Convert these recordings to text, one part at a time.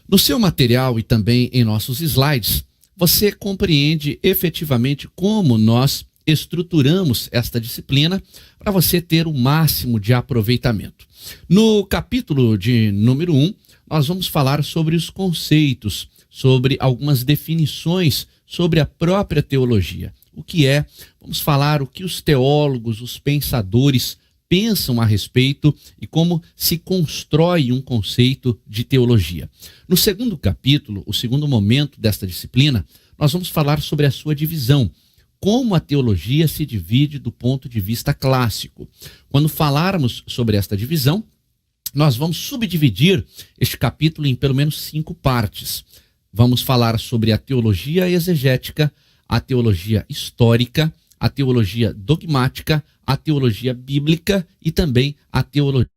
No seu material e também em nossos slides, você compreende efetivamente como nós estruturamos esta disciplina para você ter o máximo de aproveitamento. No capítulo de número 1, nós vamos falar sobre os conceitos, sobre algumas definições sobre a própria teologia. O que é? Vamos falar o que os teólogos, os pensadores pensam a respeito e como se constrói um conceito de teologia. No segundo capítulo, o segundo momento desta disciplina, nós vamos falar sobre a sua divisão, como a teologia se divide do ponto de vista clássico. Quando falarmos sobre esta divisão, nós vamos subdividir este capítulo em pelo menos 5 partes. Vamos falar sobre a teologia exegética, a teologia histórica, a teologia dogmática, a teologia bíblica e também a teologia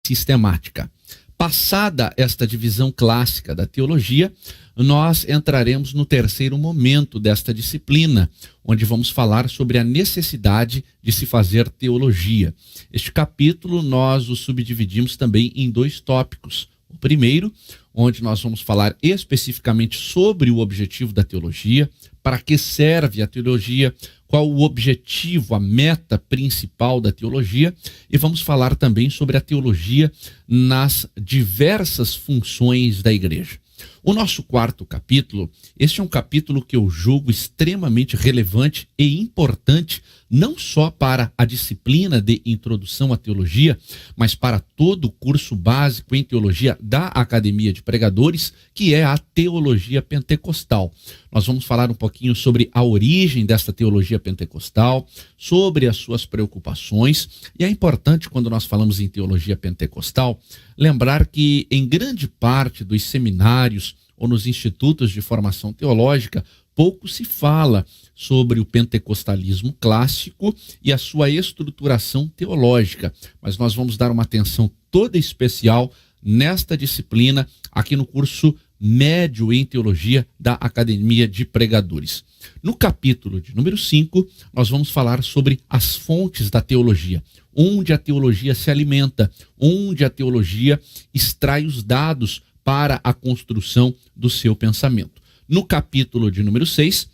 sistemática. Passada esta divisão clássica da teologia, nós entraremos no terceiro momento desta disciplina, onde vamos falar sobre a necessidade de se fazer teologia. Este capítulo nós o subdividimos também em 2 tópicos. O primeiro, onde nós vamos falar especificamente sobre o objetivo da teologia, para que serve a teologia, qual o objetivo, a meta principal da teologia, e vamos falar também sobre a teologia nas diversas funções da igreja. O nosso quarto capítulo, este é um capítulo que eu julgo extremamente relevante e importante, não só para a disciplina de introdução à teologia, mas para todo o curso básico em teologia da Academia de Pregadores, que é a teologia pentecostal. Nós vamos falar um pouquinho sobre a origem desta teologia pentecostal, sobre as suas preocupações, e é importante, quando nós falamos em teologia pentecostal, lembrar que em grande parte dos seminários ou nos institutos de formação teológica, pouco se fala sobre o pentecostalismo clássico e a sua estruturação teológica, mas nós vamos dar uma atenção toda especial nesta disciplina aqui no curso médio em teologia da Academia de Pregadores. No capítulo de número 5, nós vamos falar sobre as fontes da teologia, onde a teologia se alimenta, onde a teologia extrai os dados para a construção do seu pensamento. No capítulo de número 6,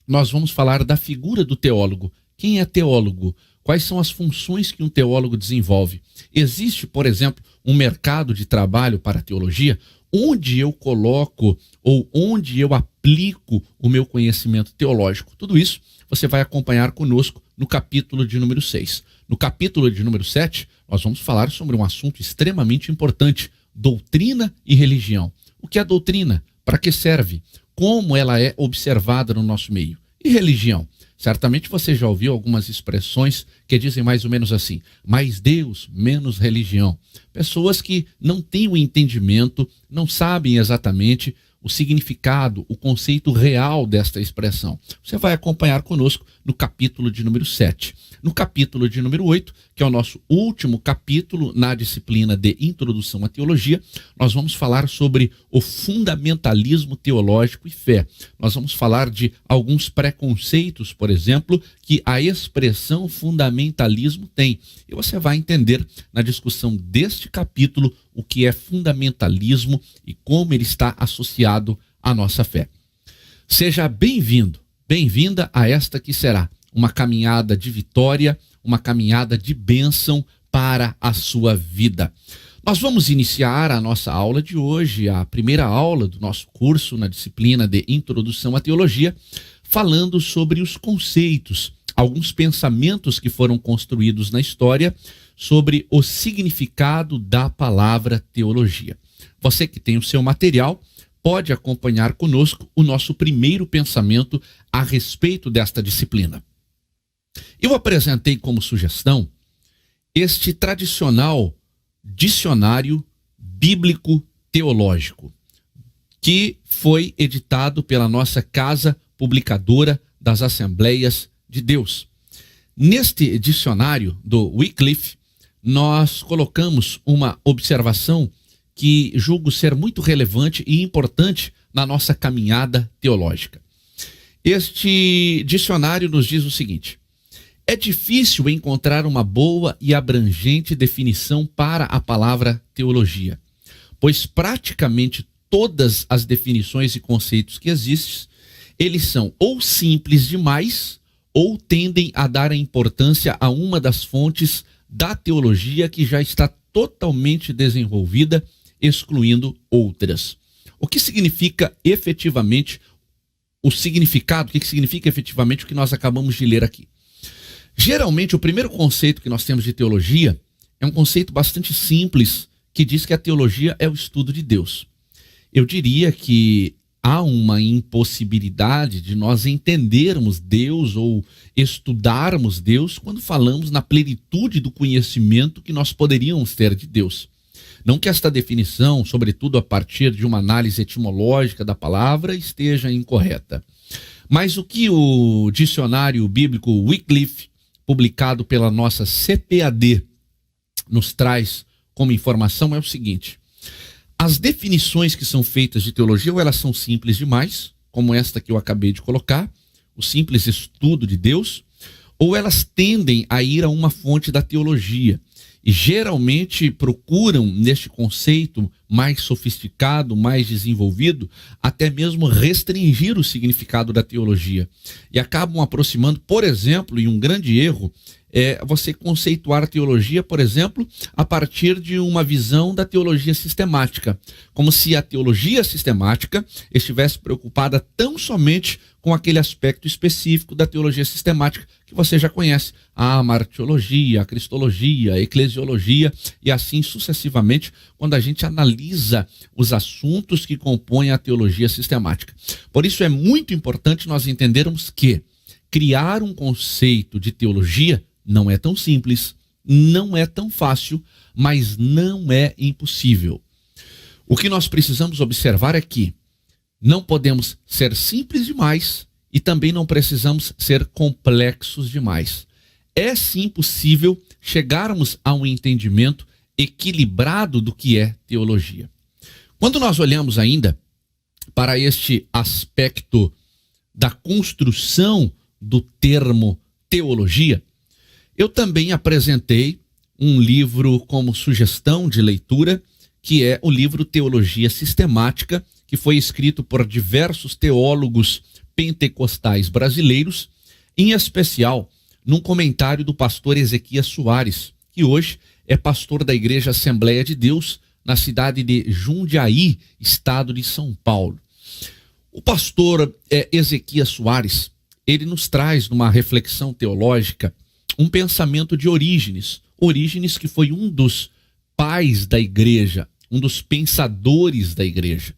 nós vamos falar da figura do teólogo. Quem é teólogo? Quais são as funções que um teólogo desenvolve? Existe, por exemplo, um mercado de trabalho para a teologia? Onde eu coloco ou onde eu aplico o meu conhecimento teológico? Tudo isso você vai acompanhar conosco no capítulo de número 6. No capítulo de número 7, nós vamos falar sobre um assunto extremamente importante: doutrina e religião. O que é doutrina? Para que serve? Como ela é observada no nosso meio? E religião? Certamente você já ouviu algumas expressões que dizem mais ou menos assim: mais Deus, menos religião. Pessoas que não têm o entendimento, não sabem exatamente o significado, o conceito real desta expressão. Você vai acompanhar conosco no capítulo de número 7. No capítulo de número 8, que é o nosso último capítulo na disciplina de Introdução à Teologia, nós vamos falar sobre o fundamentalismo teológico e fé. Nós vamos falar de alguns preconceitos, por exemplo, que a expressão fundamentalismo tem. E você vai entender na discussão deste capítulo o que é fundamentalismo e como ele está associado à nossa fé. Seja bem-vindo, bem-vinda a esta que será uma caminhada de vitória, uma caminhada de bênção para a sua vida. Nós vamos iniciar a nossa aula de hoje, a primeira aula do nosso curso na disciplina de Introdução à Teologia, falando sobre os conceitos, alguns pensamentos que foram construídos na história sobre o significado da palavra teologia. Você que tem o seu material pode acompanhar conosco o nosso primeiro pensamento a respeito desta disciplina. Eu apresentei como sugestão este tradicional dicionário bíblico teológico, que foi editado pela nossa Casa Publicadora das Assembleias de Deus. Neste dicionário do Wycliffe, nós colocamos uma observação que julgo ser muito relevante e importante na nossa caminhada teológica. Este dicionário nos diz o seguinte: é difícil encontrar uma boa e abrangente definição para a palavra teologia, pois praticamente todas as definições e conceitos que existem, eles são ou simples demais ou tendem a dar a importância a uma das fontes da teologia que já está totalmente desenvolvida, excluindo outras. O que significa efetivamente o significado, o que significa efetivamente o que nós acabamos de ler aqui? Geralmente, o primeiro conceito que nós temos de teologia é um conceito bastante simples, que diz que a teologia é o estudo de Deus. Eu diria que há uma impossibilidade de nós entendermos Deus ou estudarmos Deus quando falamos na plenitude do conhecimento que nós poderíamos ter de Deus. Não que esta definição, sobretudo a partir de uma análise etimológica da palavra, esteja incorreta. Mas o que o dicionário bíblico Wycliffe, publicado pela nossa CPAD, nos traz como informação é o seguinte: as definições que são feitas de teologia, ou elas são simples demais, como esta que eu acabei de colocar, o simples estudo de Deus, ou elas tendem a ir a uma fonte da teologia. E geralmente procuram, neste conceito mais sofisticado, mais desenvolvido, até mesmo restringir o significado da teologia. E acabam aproximando, por exemplo, e um grande erro, é você conceituar a teologia, por exemplo, a partir de uma visão da teologia sistemática, como se a teologia sistemática estivesse preocupada tão somente com aquele aspecto específico da teologia sistemática que você já conhece, a martiologia, a cristologia, a eclesiologia e assim sucessivamente, quando a gente analisa os assuntos que compõem a teologia sistemática. Por isso é muito importante nós entendermos que criar um conceito de teologia não é tão simples, não é tão fácil, mas não é impossível. O que nós precisamos observar é que não podemos ser simples demais e também não precisamos ser complexos demais. É sim possível chegarmos a um entendimento equilibrado do que é teologia. Quando nós olhamos ainda para este aspecto da construção do termo teologia, eu também apresentei um livro como sugestão de leitura, que é o livro Teologia Sistemática, que foi escrito por diversos teólogos pentecostais brasileiros, em especial num comentário do pastor Ezequias Soares, que hoje é pastor da Igreja Assembleia de Deus, na cidade de Jundiaí, estado de São Paulo. O pastor Ezequias Soares, ele nos traz numa reflexão teológica um pensamento de Orígenes. Orígenes, que foi um dos pais da igreja, um dos pensadores da igreja.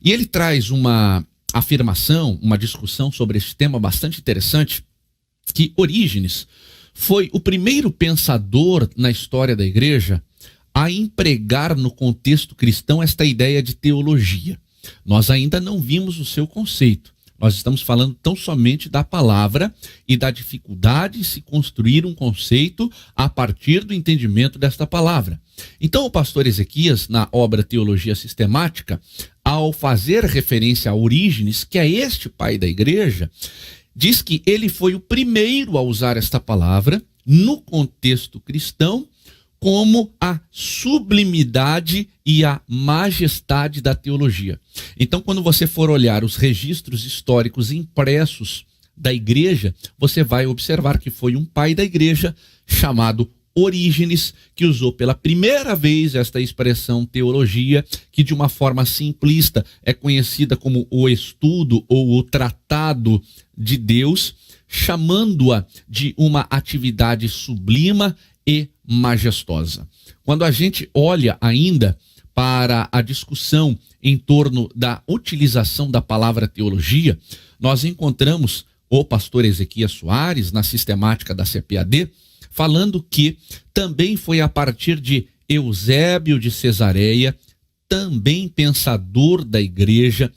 E ele traz uma afirmação, uma discussão sobre este tema bastante interessante, que Orígenes foi o primeiro pensador na história da igreja a empregar no contexto cristão esta ideia de teologia. Nós ainda não vimos o seu conceito. Nós estamos falando tão somente da palavra e da dificuldade de se construir um conceito a partir do entendimento desta palavra. Então, o pastor Ezequias, na obra Teologia Sistemática, ao fazer referência a Orígenes, que é este pai da igreja, diz que ele foi o primeiro a usar esta palavra no contexto cristão como a sublimidade e a majestade da teologia. Então, quando você for olhar os registros históricos impressos da igreja, você vai observar que foi um pai da igreja chamado Orígenes que usou pela primeira vez esta expressão teologia, que de uma forma simplista é conhecida como o estudo ou o tratado de Deus, chamando-a de uma atividade sublima e majestosa. Quando a gente olha ainda para a discussão em torno da utilização da palavra teologia, nós encontramos o pastor Ezequias Soares, na sistemática da CPAD, falando que também foi a partir de Eusébio de Cesareia, também pensador da igreja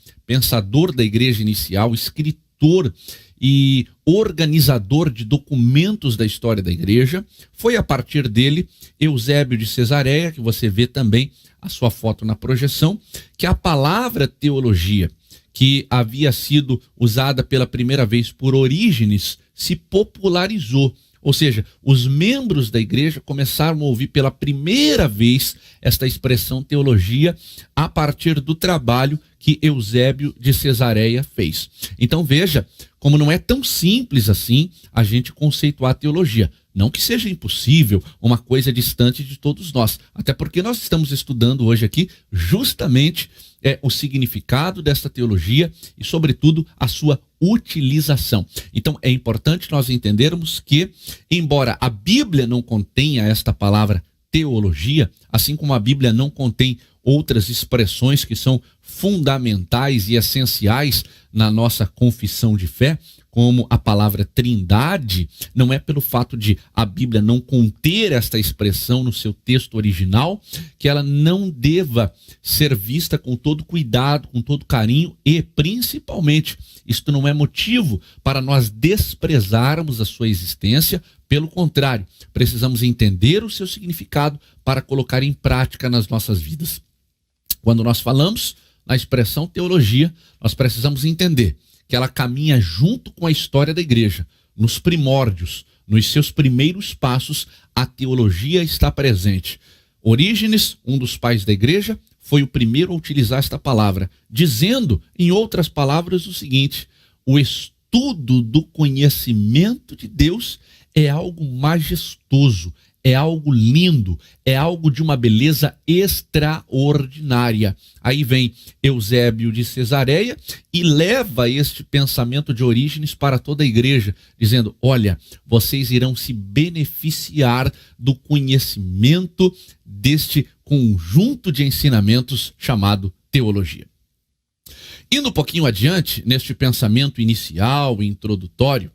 inicial, escritor e organizador de documentos da história da igreja. Foi a partir dele, Eusébio de Cesareia, que você vê também a sua foto na projeção, que a palavra teologia, que havia sido usada pela primeira vez por Orígenes se popularizou. Ou seja, os membros da igreja começaram a ouvir pela primeira vez esta expressão teologia a partir do trabalho que Eusébio de Cesareia fez. Então veja como não é tão simples assim a gente conceituar a teologia. Não que seja impossível, uma coisa distante de todos nós. Até porque nós estamos estudando hoje aqui justamente o significado desta teologia e, sobretudo, a sua utilização. Então, é importante nós entendermos que, embora a Bíblia não contenha esta palavra teologia, assim como a Bíblia não contém outras expressões que são fundamentais e essenciais na nossa confissão de fé, como a palavra trindade, não é pelo fato de a Bíblia não conter esta expressão no seu texto original, que ela não deva ser vista com todo cuidado, com todo carinho e, principalmente, isto não é motivo para nós desprezarmos a sua existência. Pelo contrário, precisamos entender o seu significado para colocar em prática nas nossas vidas. Quando nós falamos na expressão teologia, nós precisamos entender que ela caminha junto com a história da igreja. Nos primórdios, nos seus primeiros passos, a teologia está presente. Orígenes, um dos pais da igreja, foi o primeiro a utilizar esta palavra, dizendo, em outras palavras, o seguinte: o estudo do conhecimento de Deus é algo majestoso, é algo lindo, é algo de uma beleza extraordinária. Aí vem Eusébio de Cesareia e leva este pensamento de Orígenes para toda a igreja, dizendo: olha, vocês irão se beneficiar do conhecimento deste conjunto de ensinamentos chamado teologia. Indo um pouquinho adiante, neste pensamento inicial e introdutório,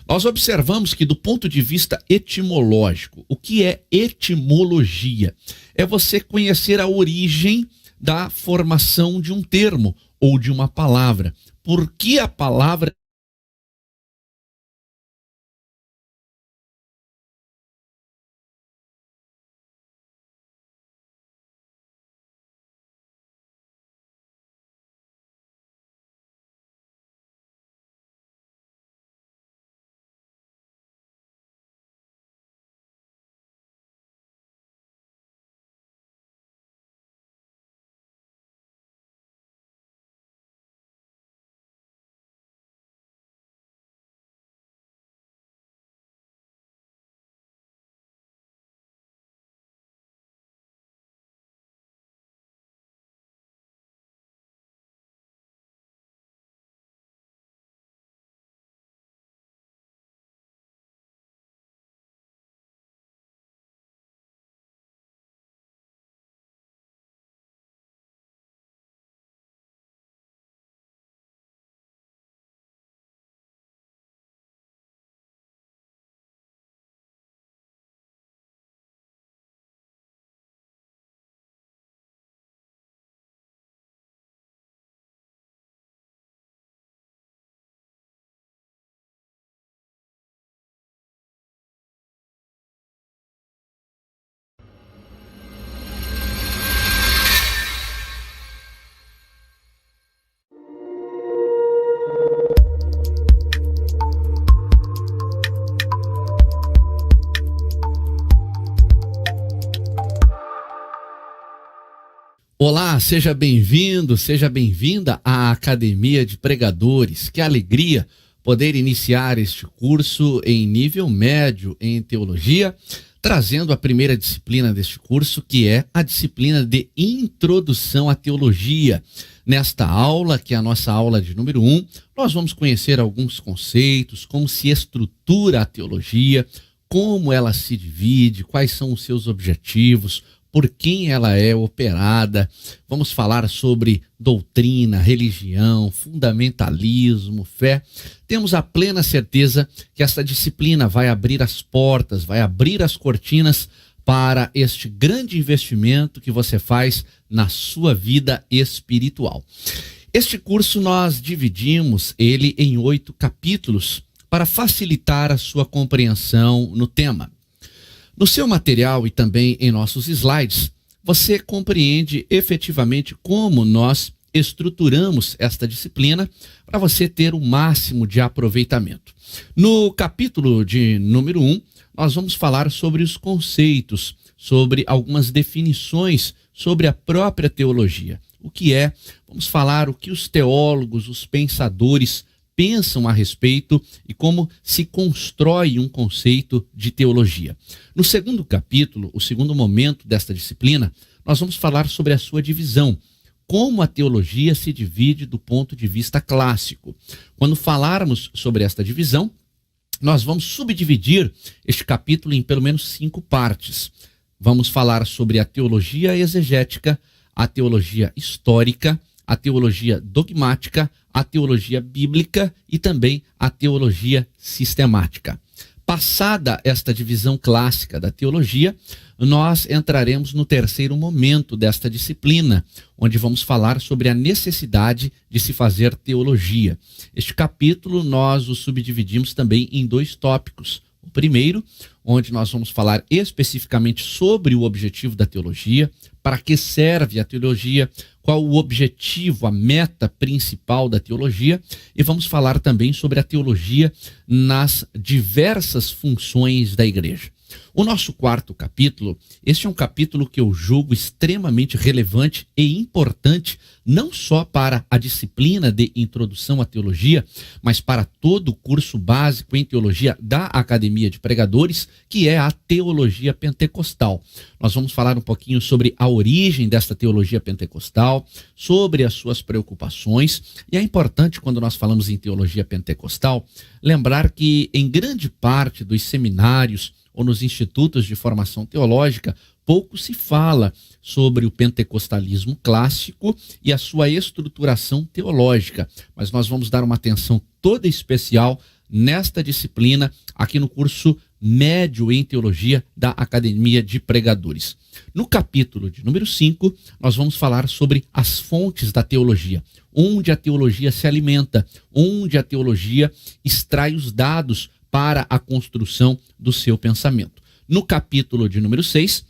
nós observamos que, do ponto de vista etimológico, o que é etimologia? É você conhecer a origem da formação de um termo ou de uma palavra. Por que a palavra Olá, seja bem-vindo, seja bem-vinda à Academia de Pregadores. Que alegria poder iniciar este curso em nível médio em teologia, trazendo a primeira disciplina deste curso, que é a disciplina de Introdução à Teologia. Nesta aula, que é a nossa aula de número 1, nós vamos conhecer alguns conceitos, como se estrutura a teologia, como ela se divide, quais são os seus objetivos, por quem ela é operada. Vamos falar sobre doutrina, religião, fundamentalismo, fé. Temos a plena certeza que esta disciplina vai abrir as portas, vai abrir as cortinas para este grande investimento que você faz na sua vida espiritual. Este curso nós dividimos ele em 8 capítulos para facilitar a sua compreensão no tema. No seu material e também em nossos slides, você compreende efetivamente como nós estruturamos esta disciplina para você ter o máximo de aproveitamento. No capítulo de número 1, nós vamos falar sobre os conceitos, sobre algumas definições sobre a própria teologia. O que é? Vamos falar o que os teólogos, os pensadores pensam a respeito e como se constrói um conceito de teologia. No segundo capítulo, o segundo momento desta disciplina, nós vamos falar sobre a sua divisão, como a teologia se divide do ponto de vista clássico. Quando falarmos sobre esta divisão, nós vamos subdividir este capítulo em pelo menos 5 partes. Vamos falar sobre a teologia exegética, a teologia histórica, a teologia dogmática, a teologia bíblica e também a teologia sistemática. Passada esta divisão clássica da teologia, nós entraremos no terceiro momento desta disciplina, onde vamos falar sobre a necessidade de se fazer teologia. Este capítulo nós o subdividimos também em 2 tópicos. O primeiro, onde nós vamos falar especificamente sobre o objetivo da teologia, para que serve a teologia, qual o objetivo, a meta principal da teologia, e vamos falar também sobre a teologia nas diversas funções da igreja. O nosso quarto capítulo, este é um capítulo que eu julgo extremamente relevante e importante, não só para a disciplina de introdução à teologia, mas para todo o curso básico em teologia da Academia de Pregadores, que é a teologia pentecostal. Nós vamos falar um pouquinho sobre a origem desta teologia pentecostal, sobre as suas preocupações, e é importante, quando nós falamos em teologia pentecostal, lembrar que em grande parte dos seminários ou nos institutos de formação teológica, pouco se fala sobre o pentecostalismo clássico e a sua estruturação teológica, mas nós vamos dar uma atenção toda especial nesta disciplina aqui no curso médio em teologia da Academia de Pregadores. No capítulo de número 5, nós vamos falar sobre as fontes da teologia, onde a teologia se alimenta, onde a teologia extrai os dados para a construção do seu pensamento. No capítulo de número 6,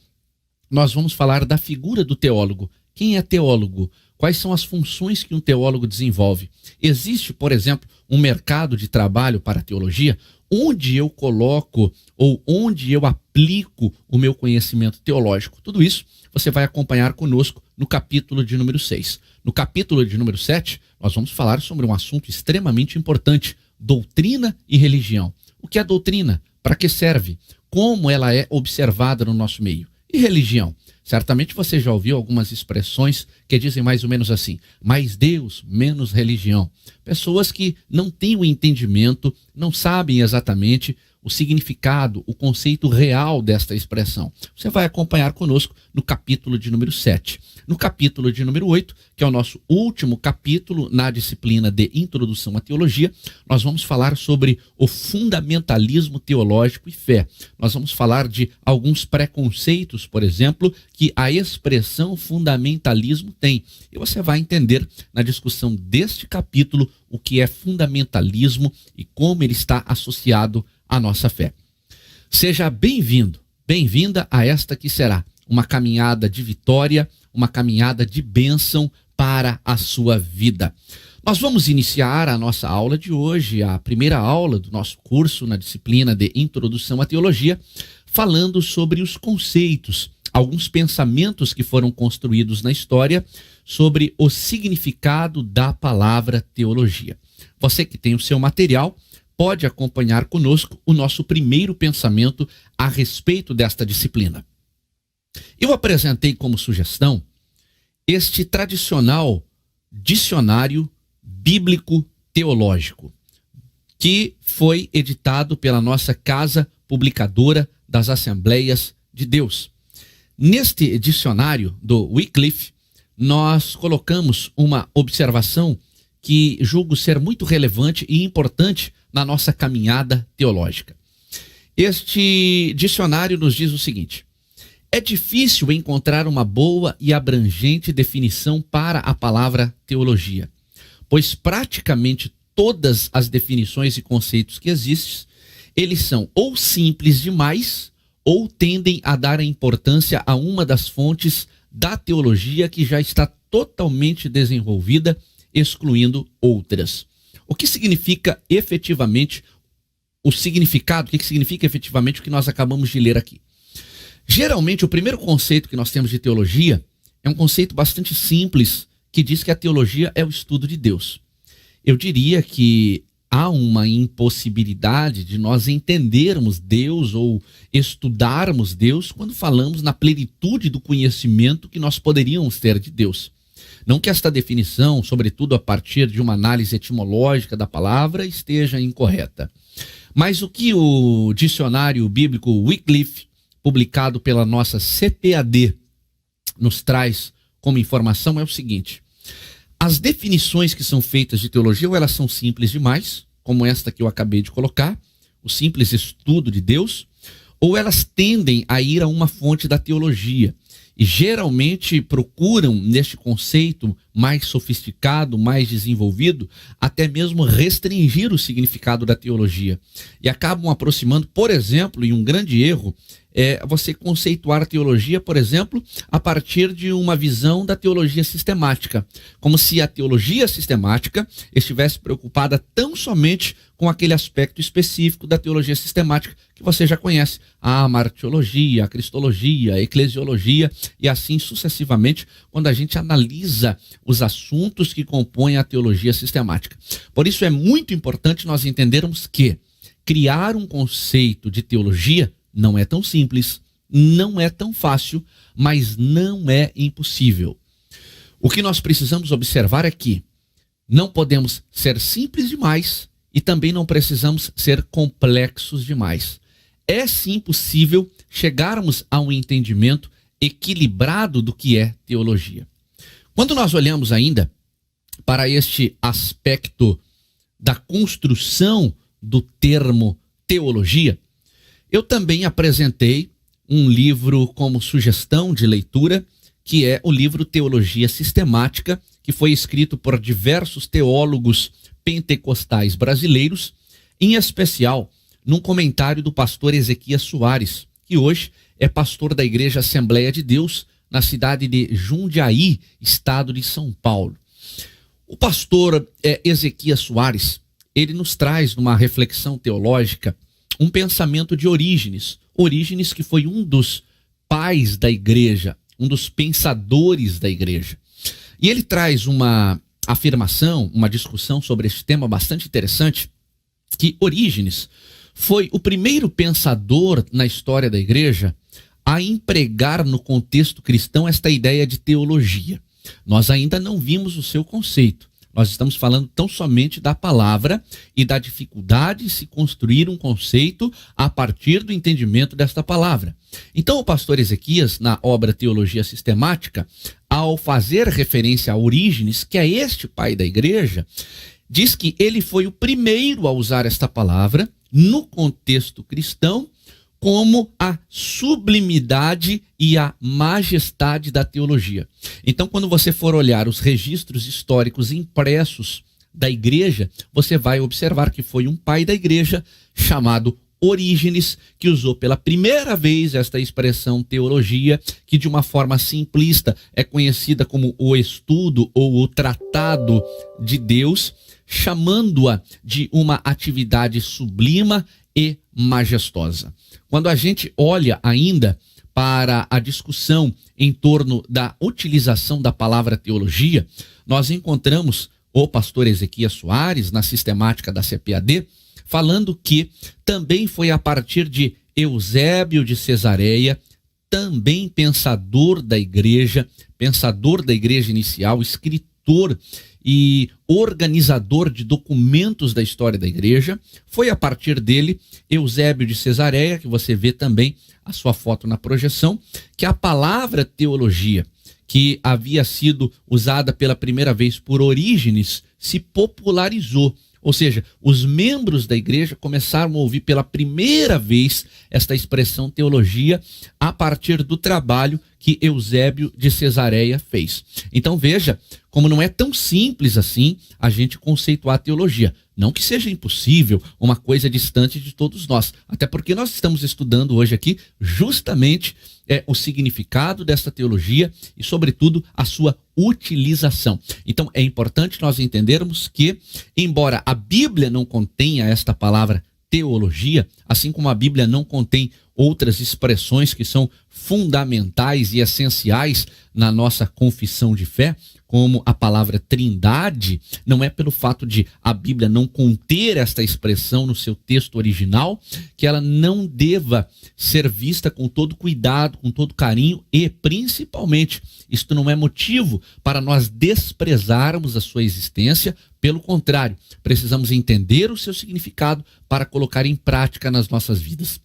nós vamos falar da figura do teólogo. Quem é teólogo? Quais são as funções que um teólogo desenvolve? Existe, por exemplo, um mercado de trabalho para a teologia? Onde eu coloco ou onde eu aplico o meu conhecimento teológico? Tudo isso você vai acompanhar conosco no capítulo de número 6. No capítulo de número 7, nós vamos falar sobre um assunto extremamente importante: doutrina e religião. O que é doutrina? Para que serve? Como ela é observada no nosso meio? E religião? Certamente você já ouviu algumas expressões que dizem mais ou menos assim: mais Deus, menos religião. Pessoas que não têm o entendimento, não sabem exatamente o significado, o conceito real desta expressão. Você vai acompanhar conosco no capítulo de número 7. No capítulo de número 8, que é o nosso último capítulo na disciplina de Introdução à Teologia, nós vamos falar sobre o fundamentalismo teológico e fé. Nós vamos falar de alguns preconceitos, por exemplo, que a expressão fundamentalismo tem. E você vai entender na discussão deste capítulo o que é fundamentalismo e como ele está associado à nossa fé. Seja bem-vindo, bem-vinda a esta que será uma caminhada de vitória, uma caminhada de bênção para a sua vida. Nós vamos iniciar a nossa aula de hoje, a primeira aula do nosso curso na disciplina de Introdução à Teologia, falando sobre os conceitos, alguns pensamentos que foram construídos na história sobre o significado da palavra teologia. Você que tem o seu material, pode acompanhar conosco o nosso primeiro pensamento a respeito desta disciplina. Eu apresentei como sugestão este tradicional dicionário bíblico teológico, que foi editado pela nossa Casa Publicadora das Assembleias de Deus. Neste dicionário do Wycliffe, nós colocamos uma observação que julgo ser muito relevante e importante na nossa caminhada teológica. Este dicionário nos diz o seguinte: é difícil encontrar uma boa e abrangente definição para a palavra teologia, pois praticamente todas as definições e conceitos que existem, eles são ou simples demais ou tendem a dar importância a uma das fontes da teologia que já está totalmente desenvolvida, excluindo outras. O que significa efetivamente o significado? O que significa efetivamente o que nós acabamos de ler aqui? Geralmente, o primeiro conceito que nós temos de teologia é um conceito bastante simples, que diz que a teologia é o estudo de Deus. Eu diria que há uma impossibilidade de nós entendermos Deus ou estudarmos Deus quando falamos na plenitude do conhecimento que nós poderíamos ter de Deus. Não que esta definição, sobretudo a partir de uma análise etimológica da palavra, esteja incorreta. Mas o que o dicionário bíblico Wycliffe, publicado pela nossa CPAD, nos traz como informação é o seguinte: as definições que são feitas de teologia, ou elas são simples demais, como esta que eu acabei de colocar, o simples estudo de Deus, ou elas tendem a ir a uma fonte da teologia e geralmente procuram, neste conceito mais sofisticado, mais desenvolvido, até mesmo restringir o significado da teologia. E acabam aproximando, por exemplo, e um grande erro, é você conceituar a teologia, por exemplo, a partir de uma visão da teologia sistemática, como se a teologia sistemática estivesse preocupada tão somente com aquele aspecto específico da teologia sistemática que você já conhece, a martiologia, a cristologia, a eclesiologia e assim sucessivamente, quando a gente analisa os assuntos que compõem a teologia sistemática. Por isso é muito importante nós entendermos que criar um conceito de teologia não é tão simples, não é tão fácil, mas não é impossível. O que nós precisamos observar é que não podemos ser simples demais e também não precisamos ser complexos demais. É sim possível chegarmos a um entendimento equilibrado do que é teologia. Quando nós olhamos ainda para este aspecto da construção do termo teologia, eu também apresentei um livro como sugestão de leitura, que é o livro Teologia Sistemática, que foi escrito por diversos teólogos pentecostais brasileiros, em especial num comentário do pastor Ezequias Soares, que hoje é pastor da Igreja Assembleia de Deus, na cidade de Jundiaí, estado de São Paulo. O pastor Ezequias Soares, ele nos traz numa reflexão teológica um pensamento de Orígenes. Orígenes, que foi um dos pais da igreja, um dos pensadores da igreja. E ele traz uma afirmação, uma discussão sobre este tema bastante interessante, que Orígenes foi o primeiro pensador na história da igreja a empregar no contexto cristão esta ideia de teologia. Nós ainda não vimos o seu conceito. Nós estamos falando tão somente da palavra e da dificuldade de se construir um conceito a partir do entendimento desta palavra. Então, o pastor Ezequias, na obra Teologia Sistemática, ao fazer referência a Orígenes, que é este pai da igreja, diz que ele foi o primeiro a usar esta palavra no contexto cristão como a sublimidade e a majestade da teologia. Então, quando você for olhar os registros históricos impressos da igreja, você vai observar que foi um pai da igreja chamado Orígenes que usou pela primeira vez esta expressão teologia, que de uma forma simplista é conhecida como o estudo ou o tratado de Deus, chamando-a de uma atividade sublima e majestosa. Quando a gente olha ainda para a discussão em torno da utilização da palavra teologia, nós encontramos o pastor Ezequias Soares, na sistemática da CPAD, falando que também foi a partir de Eusébio de Cesareia, também pensador da igreja inicial, escritor e organizador de documentos da história da igreja. Foi a partir dele, Eusébio de Cesareia, que você vê também a sua foto na projeção, que a palavra teologia, que havia sido usada pela primeira vez por Orígenes, se popularizou. Ou seja, os membros da igreja começaram a ouvir pela primeira vez esta expressão teologia a partir do trabalho que Eusébio de Cesareia fez. Então veja como não é tão simples assim a gente conceituar a teologia. Não que seja impossível, uma coisa distante de todos nós. Até porque nós estamos estudando hoje aqui justamente o significado dessa teologia e, sobretudo, a sua utilização. Então, é importante nós entendermos que, embora a Bíblia não contenha esta palavra teologia, assim como a Bíblia não contém outras expressões que são fundamentais e essenciais na nossa confissão de fé, como a palavra trindade, não é pelo fato de a Bíblia não conter esta expressão no seu texto original, que ela não deva ser vista com todo cuidado, com todo carinho e, principalmente, isto não é motivo para nós desprezarmos a sua existência. Pelo contrário, precisamos entender o seu significado para colocar em prática nas nossas vidas.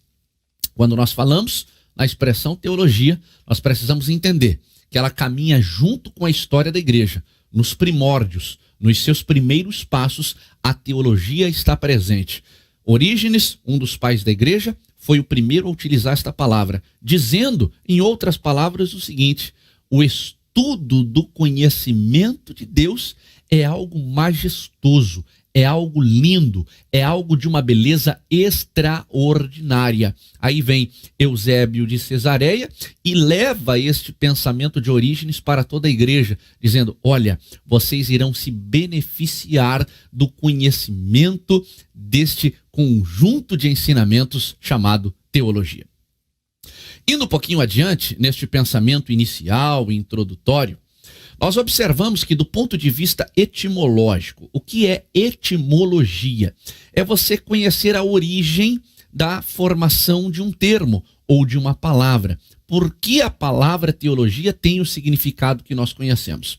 Quando nós falamos na expressão teologia, nós precisamos entender que ela caminha junto com a história da igreja. Nos primórdios, nos seus primeiros passos, a teologia está presente. Orígenes, um dos pais da igreja, foi o primeiro a utilizar esta palavra, dizendo, em outras palavras, o seguinte: o estudo do conhecimento de Deus é algo majestoso, é algo lindo, é algo de uma beleza extraordinária. Aí vem Eusébio de Cesareia e leva este pensamento de Orígenes para toda a igreja, dizendo: olha, vocês irão se beneficiar do conhecimento deste conjunto de ensinamentos chamado teologia. Indo um pouquinho adiante, neste pensamento inicial e introdutório, nós observamos que, do ponto de vista etimológico, o que é etimologia? É você conhecer a origem da formação de um termo ou de uma palavra. Por que a palavra teologia tem o significado que nós conhecemos?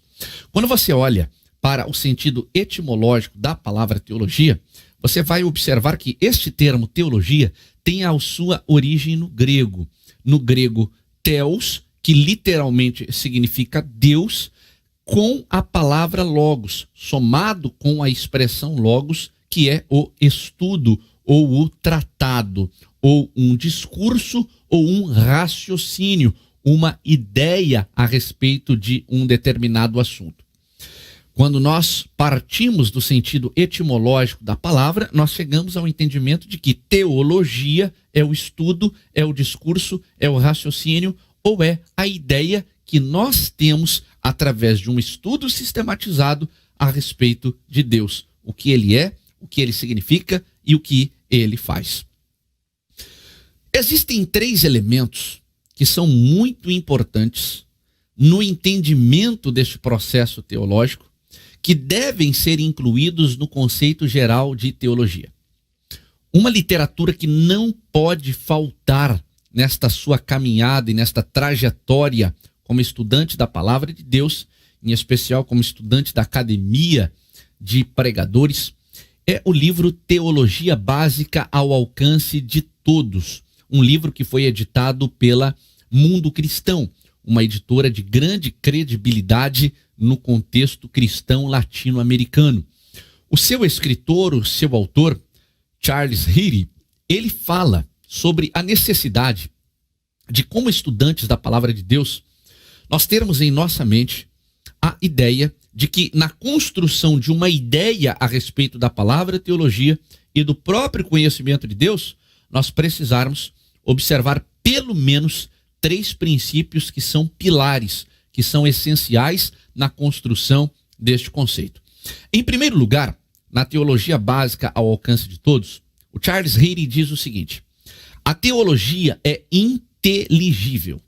Quando você olha para o sentido etimológico da palavra teologia, você vai observar que este termo teologia tem a sua origem no grego. No grego, theos, que literalmente significa Deus, com a palavra logos, somado com a expressão logos, que é o estudo, ou o tratado, ou um discurso, ou um raciocínio, uma ideia a respeito de um determinado assunto. Quando nós partimos do sentido etimológico da palavra, nós chegamos ao entendimento de que teologia é o estudo, é o discurso, é o raciocínio, ou é a ideia que nós temos através de um estudo sistematizado a respeito de Deus, o que ele é, o que ele significa e o que ele faz. Existem 3 elementos que são muito importantes no entendimento deste processo teológico, que devem ser incluídos no conceito geral de teologia. Uma literatura que não pode faltar nesta sua caminhada e nesta trajetória como estudante da palavra de Deus, em especial como estudante da academia de pregadores, é o livro Teologia Básica ao Alcance de Todos, um livro que foi editado pela Mundo Cristão, uma editora de grande credibilidade no contexto cristão latino-americano. O seu escritor, o seu autor, Charles Heady, ele fala sobre a necessidade de, como estudantes da palavra de Deus, nós termos em nossa mente a ideia de que, na construção de uma ideia a respeito da palavra teologia e do próprio conhecimento de Deus, nós precisarmos observar pelo menos 3 princípios que são pilares, que são essenciais na construção deste conceito. Em primeiro lugar, na teologia básica ao alcance de todos, o Charles Heady diz o seguinte: a teologia é inteligível.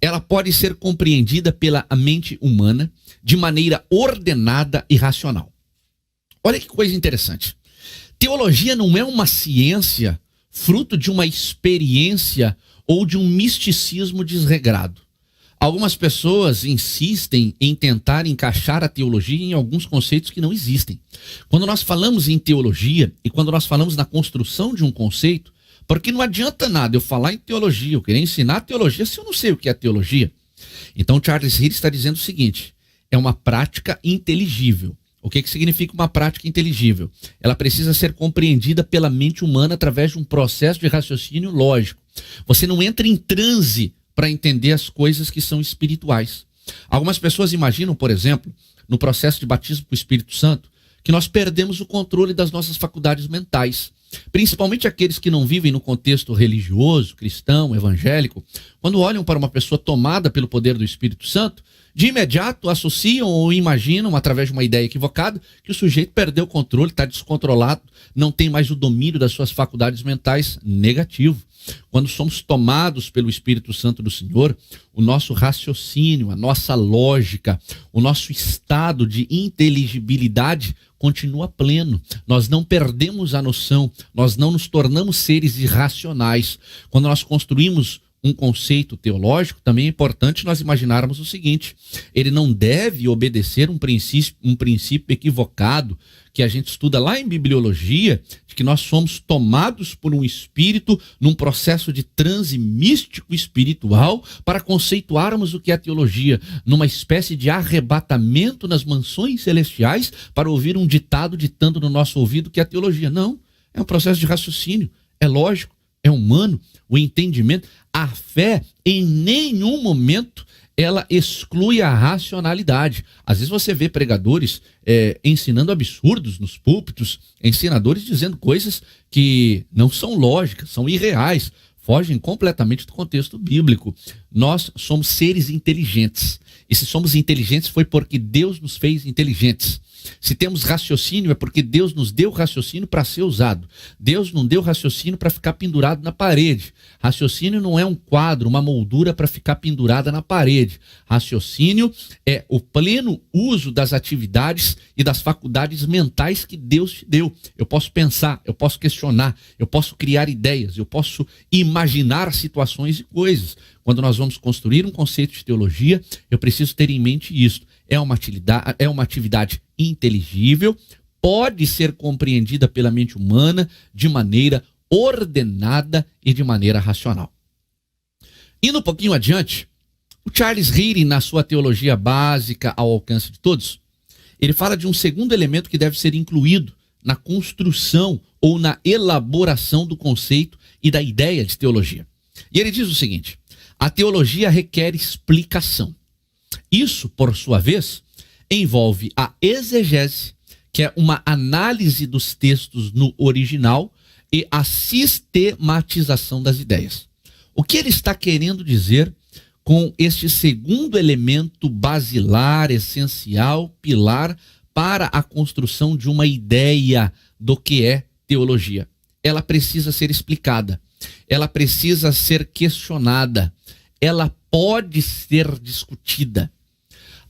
Ela pode ser compreendida pela mente humana de maneira ordenada e racional. Olha que coisa interessante. Teologia não é uma ciência fruto de uma experiência ou de um misticismo desregrado. Algumas pessoas insistem em tentar encaixar a teologia em alguns conceitos que não existem. Quando nós falamos em teologia e quando nós falamos na construção de um conceito, porque não adianta nada eu falar em teologia, eu querer ensinar teologia se eu não sei o que é teologia. Então Charles Heady está dizendo o seguinte: é uma prática inteligível. O que significa uma prática inteligível? Ela precisa ser compreendida pela mente humana através de um processo de raciocínio lógico. Você não entra em transe para entender as coisas que são espirituais. Algumas pessoas imaginam, por exemplo, no processo de batismo com o Espírito Santo, que nós perdemos o controle das nossas faculdades mentais. Principalmente aqueles que não vivem no contexto religioso, cristão, evangélico, quando olham para uma pessoa tomada pelo poder do Espírito Santo, de imediato associam ou imaginam, através de uma ideia equivocada, que o sujeito perdeu o controle, está descontrolado, não tem mais o domínio das suas faculdades mentais. Negativo. Quando somos tomados pelo Espírito Santo do Senhor, o nosso raciocínio, a nossa lógica, o nosso estado de inteligibilidade continua pleno. Nós não perdemos a noção, nós não nos tornamos seres irracionais. Quando nós construímos um conceito teológico, também é importante nós imaginarmos o seguinte: ele não deve obedecer um princípio equivocado que a gente estuda lá em bibliologia, de que nós somos tomados por um espírito num processo de transe místico espiritual para conceituarmos o que é teologia, numa espécie de arrebatamento nas mansões celestiais para ouvir um ditado ditando no nosso ouvido que é teologia. Não, é um processo de raciocínio, é lógico, é humano, o entendimento. A fé, em nenhum momento, ela exclui a racionalidade. Às vezes você vê pregadores ensinando absurdos nos púlpitos, ensinadores dizendo coisas que não são lógicas, são irreais, fogem completamente do contexto bíblico. Nós somos seres inteligentes. E se somos inteligentes foi porque Deus nos fez inteligentes. Se temos raciocínio é porque Deus nos deu raciocínio para ser usado. Deus não deu raciocínio para ficar pendurado na parede. Raciocínio não é um quadro, uma moldura para ficar pendurada na parede. Raciocínio é o pleno uso das atividades e das faculdades mentais que Deus te deu. Eu posso pensar, eu posso questionar, eu posso criar ideias, eu posso imaginar situações e coisas. Quando nós vamos construir um conceito de teologia, eu preciso ter em mente isso. É uma atividade inteligível, pode ser compreendida pela mente humana de maneira ordenada e de maneira racional. Indo um pouquinho adiante, o Charles Reading, na sua teologia básica ao alcance de todos, ele fala de um segundo elemento que deve ser incluído na construção ou na elaboração do conceito e da ideia de teologia. E ele diz o seguinte: a teologia requer explicação. Isso, por sua vez, envolve a exegese, que é uma análise dos textos no original, e a sistematização das ideias. O que ele está querendo dizer com este segundo elemento basilar, essencial, pilar para a construção de uma ideia do que é teologia? Ela precisa ser explicada, ela precisa ser questionada, ela pode ser discutida.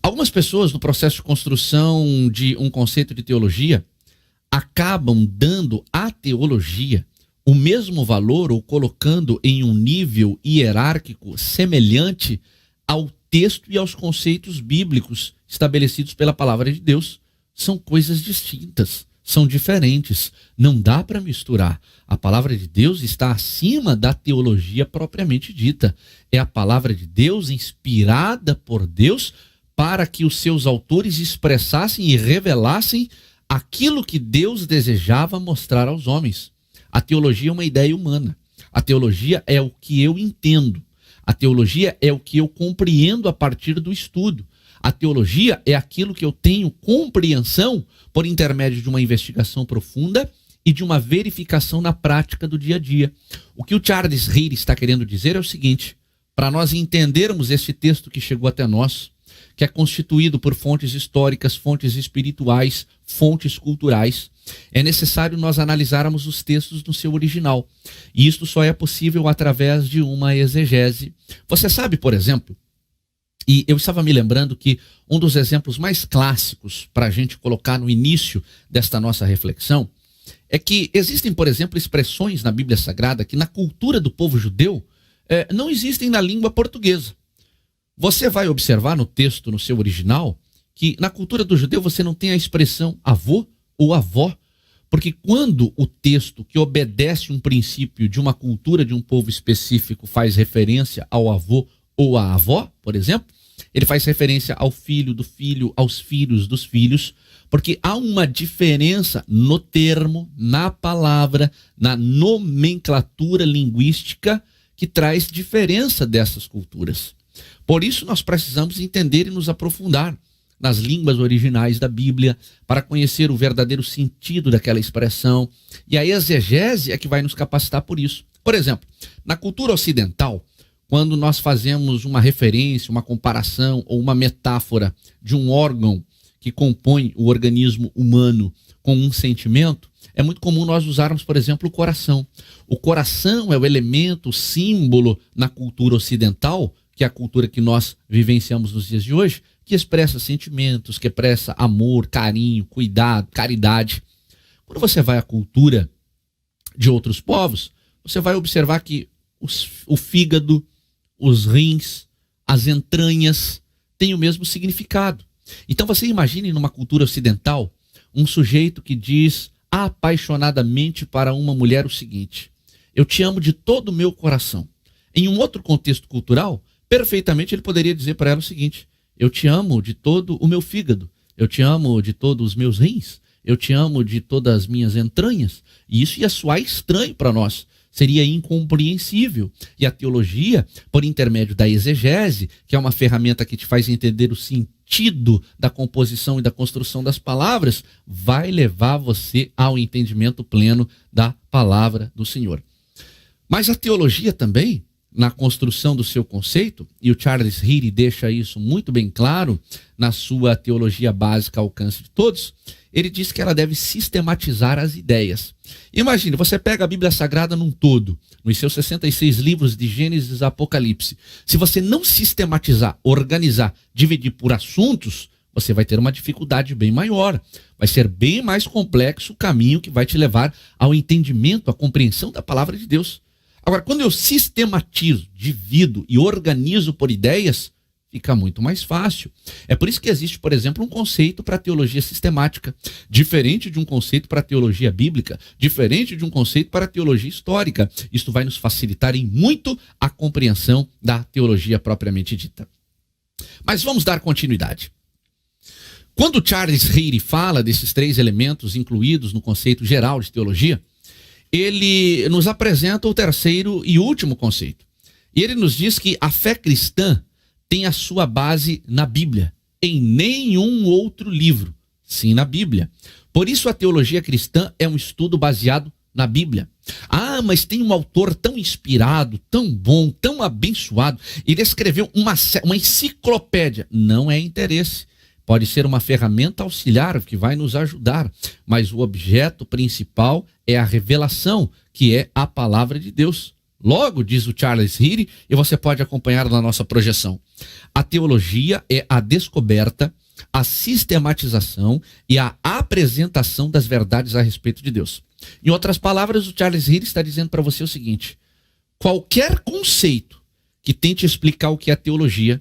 Algumas pessoas, no processo de construção de um conceito de teologia, acabam dando à teologia o mesmo valor ou colocando em um nível hierárquico semelhante ao texto e aos conceitos bíblicos estabelecidos pela palavra de Deus. São coisas distintas, são diferentes, não dá para misturar. A palavra de Deus está acima da teologia propriamente dita. É a palavra de Deus inspirada por Deus para que os seus autores expressassem e revelassem aquilo que Deus desejava mostrar aos homens. A teologia é uma ideia humana. A teologia é o que eu entendo. A teologia é o que eu compreendo a partir do estudo. A teologia é aquilo que eu tenho compreensão por intermédio de uma investigação profunda e de uma verificação na prática do dia a dia. O que o Charles Reading está querendo dizer é o seguinte: para nós entendermos este texto que chegou até nós, que é constituído por fontes históricas, fontes espirituais, fontes culturais, é necessário nós analisarmos os textos no seu original. E isto só é possível através de uma exegese. Você sabe, por exemplo, e eu estava me lembrando que um dos exemplos mais clássicos para a gente colocar no início desta nossa reflexão é que existem, por exemplo, expressões na Bíblia Sagrada que na cultura do povo judeu não existem na língua portuguesa. Você vai observar no texto, no seu original, que na cultura do judeu você não tem a expressão avô ou avó, porque quando o texto que obedece um princípio de uma cultura de um povo específico faz referência ao avô ou à avó, por exemplo, ele faz referência ao filho do filho, aos filhos dos filhos, porque há uma diferença no termo, na palavra, na nomenclatura linguística que traz diferença dessas culturas. Por isso nós precisamos entender e nos aprofundar. nas línguas originais da Bíblia, para conhecer o verdadeiro sentido daquela expressão. E a exegese é que vai nos capacitar por isso. Por exemplo, na cultura ocidental, quando nós fazemos uma referência, uma comparação ou uma metáfora de um órgão que compõe o organismo humano com um sentimento, é muito comum nós usarmos, por exemplo, o coração. O coração é o elemento, o símbolo na cultura ocidental, que é a cultura que nós vivenciamos nos dias de hoje, que expressa sentimentos, que expressa amor, carinho, cuidado, caridade. Quando você vai à cultura de outros povos, você vai observar que o fígado, os rins, as entranhas têm o mesmo significado. Então você imagine numa cultura ocidental um sujeito que diz apaixonadamente para uma mulher o seguinte: eu te amo de todo o meu coração. Em um outro contexto cultural, perfeitamente ele poderia dizer para ela o seguinte: eu te amo de todo o meu fígado, eu te amo de todos os meus rins, eu te amo de todas as minhas entranhas. E isso ia soar estranho para nós, seria incompreensível. E a teologia, por intermédio da exegese, que é uma ferramenta que te faz entender o sentido da composição e da construção das palavras, vai levar você ao entendimento pleno da palavra do Senhor. Mas a teologia também, na construção do seu conceito, e o Charles Healy deixa isso muito bem claro na sua Teologia Básica ao Alcance de Todos, ele diz que ela deve sistematizar as ideias. Imagine, você pega a Bíblia Sagrada num todo, nos seus 66 livros de Gênesis a Apocalipse. Se você não sistematizar, organizar, dividir por assuntos, você vai ter uma dificuldade bem maior. Vai ser bem mais complexo o caminho que vai te levar ao entendimento, à compreensão da palavra de Deus. Agora, quando eu sistematizo, divido e organizo por ideias, fica muito mais fácil. É por isso que existe, por exemplo, um conceito para a teologia sistemática, diferente de um conceito para a teologia bíblica, diferente de um conceito para a teologia histórica. Isso vai nos facilitar em muito a compreensão da teologia propriamente dita. Mas vamos dar continuidade. Quando Charles Healy fala desses três elementos incluídos no conceito geral de teologia, ele nos apresenta o terceiro e último conceito. E ele nos diz que a fé cristã tem a sua base na Bíblia, em nenhum outro livro, sim na Bíblia. Por isso a teologia cristã é um estudo baseado na Bíblia. Ah, mas tem um autor tão inspirado, tão bom, tão abençoado, ele escreveu uma enciclopédia. Não é interesse. Pode ser uma ferramenta auxiliar que vai nos ajudar, mas o objeto principal é a revelação, que é a palavra de Deus. Logo, diz o Charles Healy, e você pode acompanhar na nossa projeção, a teologia é a descoberta, a sistematização e a apresentação das verdades a respeito de Deus. Em outras palavras, o Charles Healy está dizendo para você o seguinte: qualquer conceito que tente explicar o que é teologia,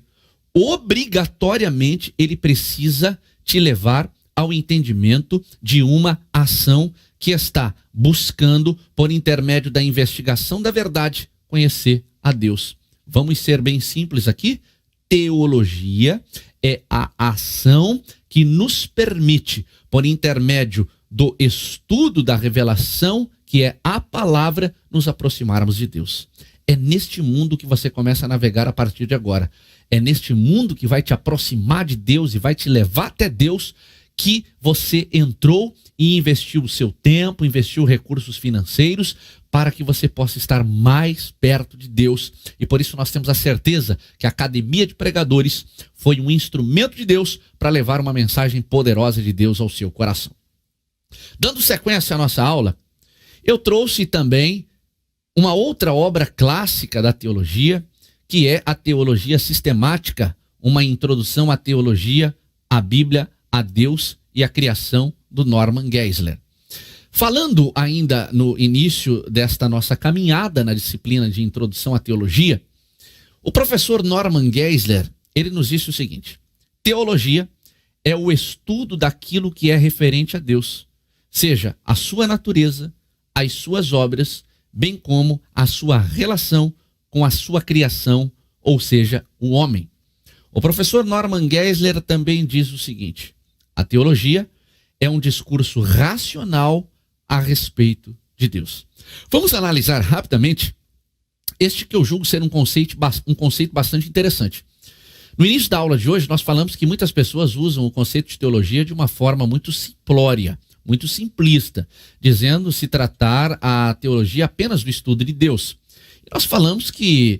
obrigatoriamente ele precisa te levar ao entendimento de uma ação que está buscando, por intermédio da investigação da verdade, conhecer a Deus. Vamos ser bem simples aqui? Teologia é a ação que nos permite, por intermédio do estudo da revelação, que é a palavra, nos aproximarmos de Deus. É neste mundo que você começa a navegar a partir de agora. É neste mundo que vai te aproximar de Deus e vai te levar até Deus que você entrou e investiu o seu tempo, investiu recursos financeiros para que você possa estar mais perto de Deus. E por isso nós temos a certeza que a Academia de Pregadores foi um instrumento de Deus para levar uma mensagem poderosa de Deus ao seu coração. Dando sequência à nossa aula, eu trouxe também uma outra obra clássica da teologia, que é a Teologia Sistemática, uma introdução à teologia, à Bíblia, a Deus e a criação, do Norman Geisler. Falando ainda no início desta nossa caminhada na disciplina de introdução à teologia, o professor Norman Geisler, ele nos disse o seguinte: teologia é o estudo daquilo que é referente a Deus, seja a sua natureza, as suas obras, bem como a sua relação com a sua criação, ou seja, o homem. O professor Norman Geisler também diz o seguinte: a teologia é um discurso racional a respeito de Deus. Vamos analisar rapidamente este que eu julgo ser um conceito bastante interessante. No início da aula de hoje, nós falamos que muitas pessoas usam o conceito de teologia de uma forma muito simplória, muito simplista, dizendo se tratar a teologia apenas do estudo de Deus. E nós falamos que,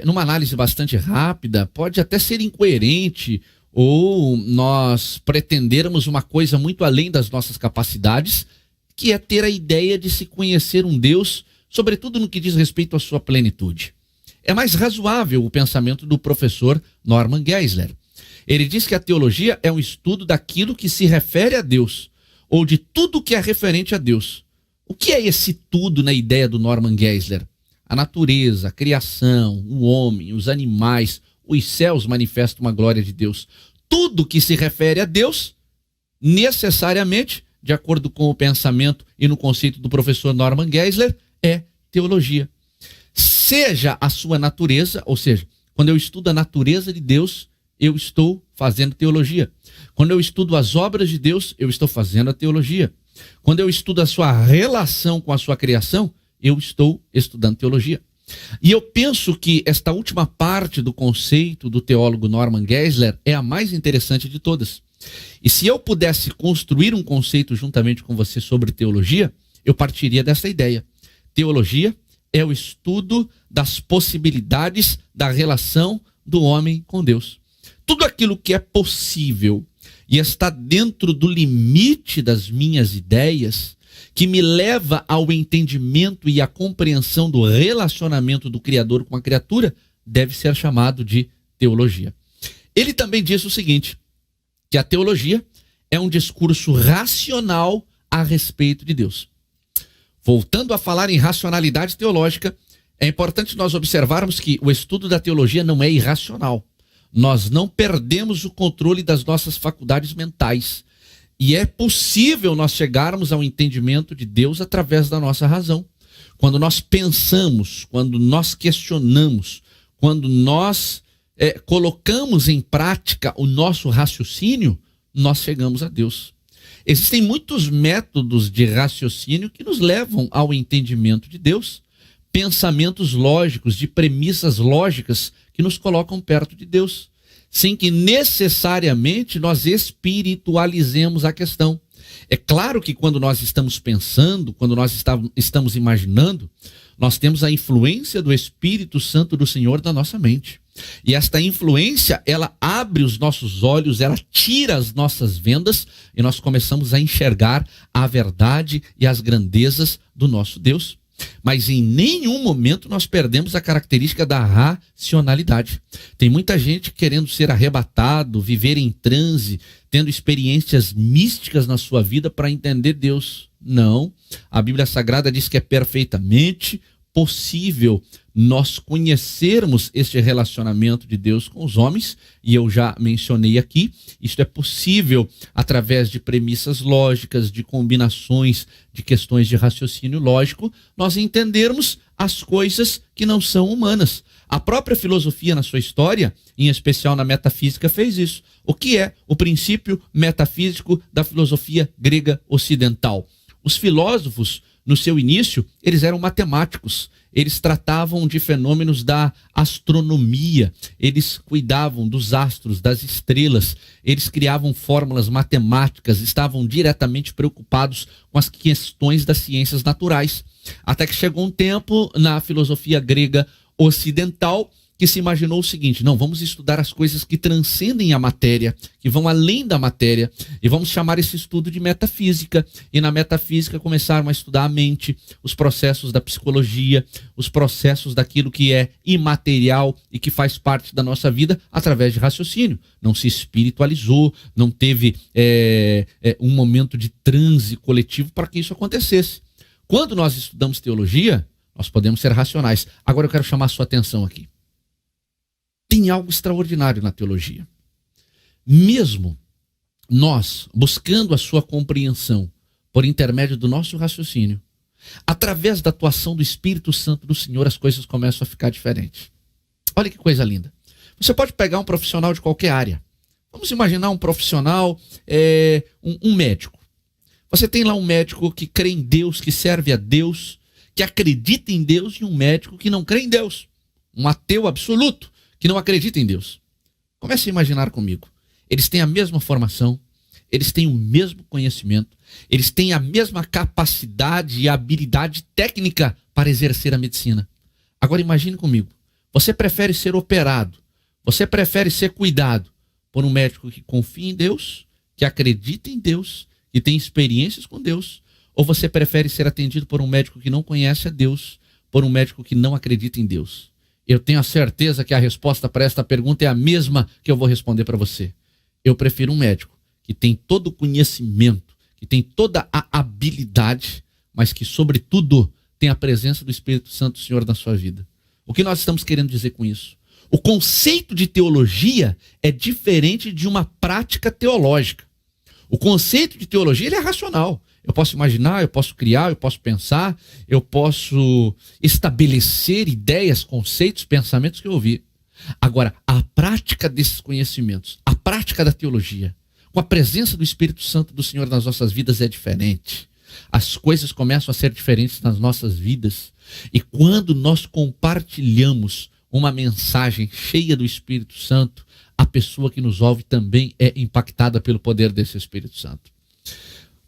numa análise bastante rápida, pode até ser incoerente ou nós pretendermos uma coisa muito além das nossas capacidades, que é ter a ideia de se conhecer um Deus, sobretudo no que diz respeito à sua plenitude. É mais razoável o pensamento do professor Norman Geisler. Ele diz que a teologia é um estudo daquilo que se refere a Deus, ou de tudo que é referente a Deus. O que é esse tudo na ideia do Norman Geisler? A natureza, a criação, o homem, os animais, os céus manifestam uma glória de Deus. Tudo que se refere a Deus, necessariamente, de acordo com o pensamento e no conceito do professor Norman Geisler, é teologia. Seja a sua natureza, ou seja, quando eu estudo a natureza de Deus, eu estou fazendo teologia. Quando eu estudo as obras de Deus, eu estou fazendo a teologia. Quando eu estudo a sua relação com a sua criação, eu estou estudando teologia. E eu penso que esta última parte do conceito do teólogo Norman Geisler é a mais interessante de todas. E se eu pudesse construir um conceito juntamente com você sobre teologia, eu partiria dessa ideia. Teologia é o estudo das possibilidades da relação do homem com Deus. Tudo aquilo que é possível e está dentro do limite das minhas ideias, que me leva ao entendimento e à compreensão do relacionamento do Criador com a criatura, deve ser chamado de teologia. Ele também diz o seguinte, que a teologia é um discurso racional a respeito de Deus. Voltando a falar em racionalidade teológica, é importante nós observarmos que o estudo da teologia não é irracional. Nós não perdemos o controle das nossas faculdades mentais. E é possível nós chegarmos ao entendimento de Deus através da nossa razão. Quando nós pensamos, quando nós questionamos, quando nós colocamos em prática o nosso raciocínio, nós chegamos a Deus. Existem muitos métodos de raciocínio que nos levam ao entendimento de Deus. Pensamentos lógicos, de premissas lógicas que nos colocam perto de Deus, sem que necessariamente nós espiritualizemos a questão. É claro que quando nós estamos pensando, quando nós estamos imaginando, nós temos a influência do Espírito Santo do Senhor na nossa mente. E esta influência, ela abre os nossos olhos, ela tira as nossas vendas e nós começamos a enxergar a verdade e as grandezas do nosso Deus. Mas em nenhum momento nós perdemos a característica da racionalidade. Tem muita gente querendo ser arrebatado, viver em transe, tendo experiências místicas na sua vida para entender Deus. Não, a Bíblia Sagrada diz que é perfeitamente possível nós conhecermos este relacionamento de Deus com os homens, e eu já mencionei aqui, isto é possível através de premissas lógicas, de combinações de questões de raciocínio lógico, nós entendermos as coisas que não são humanas. A própria filosofia na sua história, em especial na metafísica, fez isso. O que é o princípio metafísico da filosofia grega ocidental? Os filósofos, no seu início, eles eram matemáticos. Eles tratavam de fenômenos da astronomia, eles cuidavam dos astros, das estrelas, eles criavam fórmulas matemáticas, estavam diretamente preocupados com as questões das ciências naturais. Até que chegou um tempo na filosofia grega ocidental que se imaginou o seguinte: não, vamos estudar as coisas que transcendem a matéria, que vão além da matéria, e vamos chamar esse estudo de metafísica. E na metafísica começaram a estudar a mente, os processos da psicologia, os processos daquilo que é imaterial e que faz parte da nossa vida através de raciocínio. Não se espiritualizou, não teve um momento de transe coletivo para que isso acontecesse. Quando nós estudamos teologia, nós podemos ser racionais. Agora eu quero chamar a sua atenção aqui. Tem algo extraordinário na teologia. Mesmo nós buscando a sua compreensão por intermédio do nosso raciocínio, através da atuação do Espírito Santo do Senhor, as coisas começam a ficar diferentes. Olha que coisa linda. Você pode pegar um profissional de qualquer área. Vamos imaginar um profissional, um médico. Você tem lá um médico que crê em Deus, que serve a Deus, que acredita em Deus, e um médico que não crê em Deus. Um ateu absoluto, que não acredita em Deus. Comece a imaginar comigo. Eles têm a mesma formação, eles têm o mesmo conhecimento, eles têm a mesma capacidade e habilidade técnica para exercer a medicina. Agora imagine comigo, você prefere ser operado, você prefere ser cuidado por um médico que confia em Deus, que acredita em Deus, que tem experiências com Deus, ou você prefere ser atendido por um médico que não conhece a Deus, por um médico que não acredita em Deus? Eu tenho a certeza que a resposta para esta pergunta é a mesma que eu vou responder para você. Eu prefiro um médico que tem todo o conhecimento, que tem toda a habilidade, mas que, sobretudo, tem a presença do Espírito Santo do Senhor na sua vida. O que nós estamos querendo dizer com isso? O conceito de teologia é diferente de uma prática teológica. O conceito de teologia ele é racional. Eu posso imaginar, eu posso criar, eu posso pensar, eu posso estabelecer ideias, conceitos, pensamentos que eu ouvi. Agora, a prática desses conhecimentos, a prática da teologia, com a presença do Espírito Santo do Senhor nas nossas vidas é diferente. As coisas começam a ser diferentes nas nossas vidas. E quando nós compartilhamos uma mensagem cheia do Espírito Santo, a pessoa que nos ouve também é impactada pelo poder desse Espírito Santo.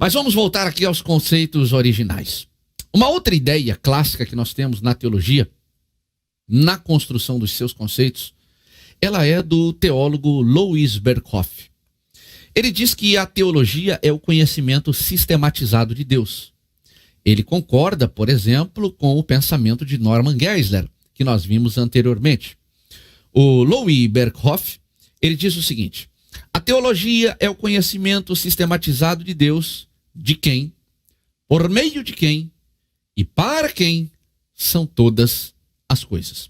Mas vamos voltar aqui aos conceitos originais. Uma outra ideia clássica que nós temos na teologia, na construção dos seus conceitos, ela é do teólogo Louis Berkhof. Ele diz que a teologia é o conhecimento sistematizado de Deus. Ele concorda, por exemplo, com o pensamento de Norman Geisler, que nós vimos anteriormente. O Louis Berkhof, ele diz o seguinte: a teologia é o conhecimento sistematizado de Deus, de quem, por meio de quem e para quem são todas as coisas.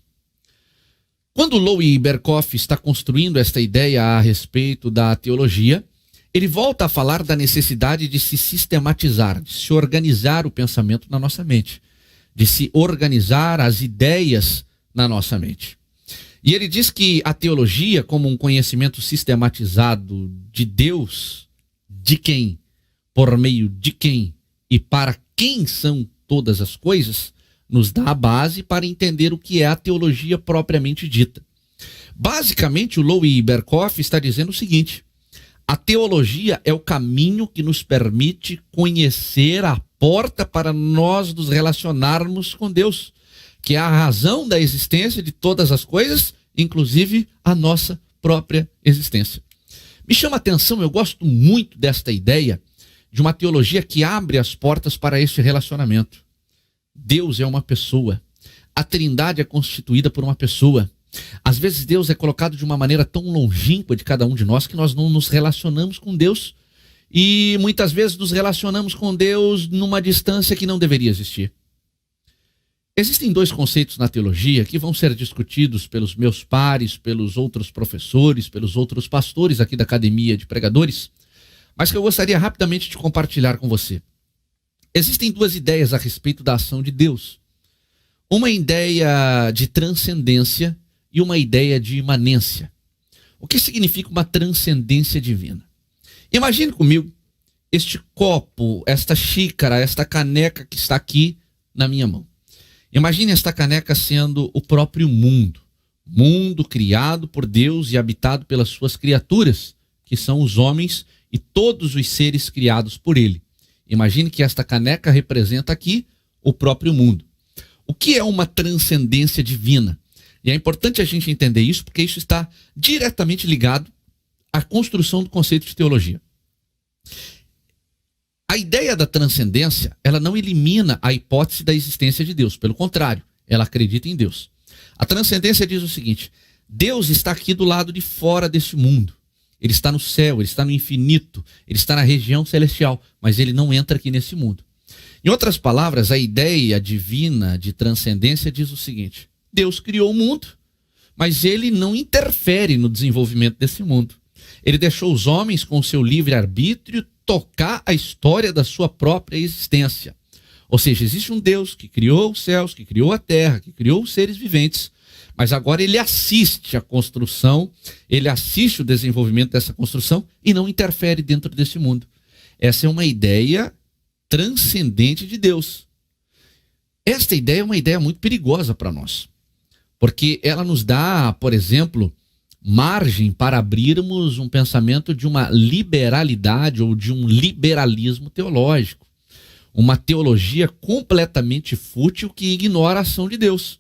Quando Louis Berkhof está construindo esta ideia a respeito da teologia, ele volta a falar da necessidade de se sistematizar, de se organizar o pensamento na nossa mente, de se organizar as ideias na nossa mente. E ele diz que a teologia, como um conhecimento sistematizado de Deus, de quem, por meio de quem e para quem são todas as coisas, nos dá a base para entender o que é a teologia propriamente dita. Basicamente, o Louis Berkhof está dizendo o seguinte: a teologia é o caminho que nos permite conhecer a porta para nós nos relacionarmos com Deus, que é a razão da existência de todas as coisas, inclusive a nossa própria existência. Me chama a atenção, eu gosto muito desta ideia de uma teologia que abre as portas para este relacionamento. Deus é uma pessoa. A Trindade é constituída por uma pessoa. Às vezes Deus é colocado de uma maneira tão longínqua de cada um de nós que nós não nos relacionamos com Deus e muitas vezes nos relacionamos com Deus numa distância que não deveria existir. Existem dois conceitos na teologia que vão ser discutidos pelos meus pares, pelos outros professores, pelos outros pastores aqui da Academia de Pregadores, mas que eu gostaria rapidamente de compartilhar com você. Existem duas ideias a respeito da ação de Deus. Uma ideia de transcendência e uma ideia de imanência. O que significa uma transcendência divina? Imagine comigo este copo, esta xícara, esta caneca que está aqui na minha mão. Imagine esta caneca sendo o próprio mundo. Mundo criado por Deus e habitado pelas suas criaturas, que são os homens e todos os seres criados por ele. Imagine que esta caneca representa aqui o próprio mundo. O que é uma transcendência divina? E é importante a gente entender isso, porque isso está diretamente ligado à construção do conceito de teologia. A ideia da transcendência, ela não elimina a hipótese da existência de Deus. Pelo contrário, ela acredita em Deus. A transcendência diz o seguinte: Deus está aqui do lado de fora desse mundo. Ele está no céu, ele está no infinito, ele está na região celestial, mas ele não entra aqui nesse mundo. Em outras palavras, a ideia divina de transcendência diz o seguinte: Deus criou o mundo, mas ele não interfere no desenvolvimento desse mundo. Ele deixou os homens com o seu livre-arbítrio tocar a história da sua própria existência. Ou seja, existe um Deus que criou os céus, que criou a terra, que criou os seres viventes, mas agora ele assiste a construção, ele assiste o desenvolvimento dessa construção e não interfere dentro desse mundo. Essa é uma ideia transcendente de Deus. Esta ideia é uma ideia muito perigosa para nós, porque ela nos dá, por exemplo, margem para abrirmos um pensamento de uma liberalidade ou de um liberalismo teológico. Uma teologia completamente fútil que ignora a ação de Deus.